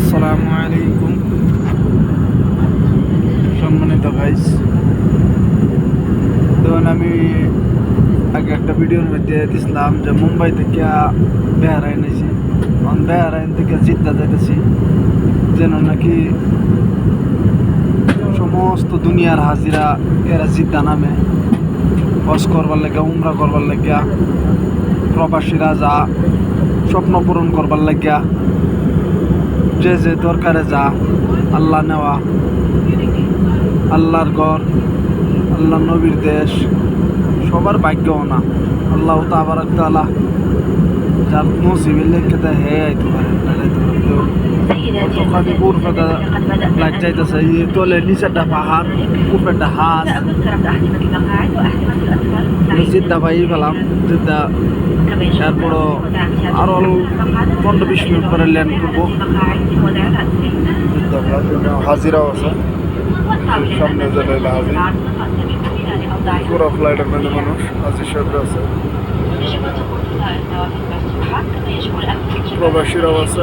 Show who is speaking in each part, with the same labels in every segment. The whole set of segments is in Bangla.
Speaker 1: আসসালামু আলাইকুম সম্মানিত গাইস। তখন আমি আগে একটা ভিডিওর মধ্যে দিছিলাম যে মুম্বাই থেকে বেহারাইন আইছি, বেহারাইন থেকে জিদ্দা যাইতেছি, যেন নাকি সমস্ত দুনিয়ার হাজিরা এরা জিদ্দা নামে হজ করবার লাগিয়া, উমরা করবার লাগিয়া, প্রবাসীরা যা স্বপ্ন পূরণ করবার লাগিয়া, যে যে দরকারে যা, আল্লাহ নেওয়া, আল্লাহর ঘর, আল্লাহ নবীর দেশ, সবার ভাগ্যও না। আল্লাহ তাবারাক তাআলা যার নসিবে লেখে দেয় হে আইতে পারে, কতখানি পূর্বেটা লাগ যাইতেছে, তলে নিচেরটা পাহাড়, উপরেরটা হাঁস। জিদ্দা পাই পেলাম, জিদ্দা তারপরও আরো 15-20 মিনিট পরে ল্যান্ড করবো। হাজিরাও আছে সামনে, যেটা হাজির পুরো ফ্লাইটের মধ্যে মানুষ হাজির সাহেবরা আছে, প্রবাসীরাও আছে।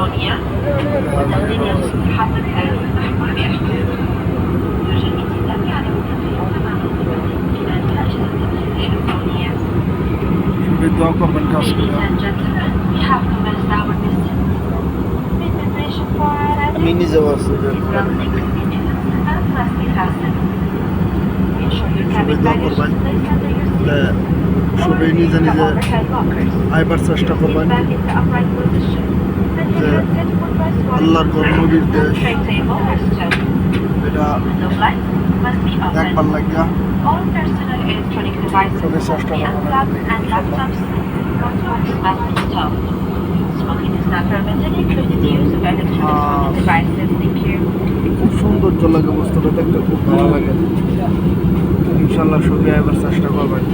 Speaker 1: দোয়া করবেন কাজ করে। আমি নিজেও আছি, সবাই দোয়া করবেন, সবাই নিজে নিজে আইবার চেষ্টা করবেন যে আল্লাহর ঘর, নবীর দেশ, এটা দেখবার লাগিয়া সবাই চেষ্টা করবেন। খুব সৌন্দর্য লাগে, বস্তুটা দেখতে খুব ভালো লাগে। ইনশাল্লাহ সবাই আবার চেষ্টা করবেন।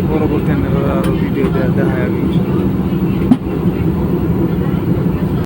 Speaker 1: পরবর্তী আরো ভিডিও দেখা হবে।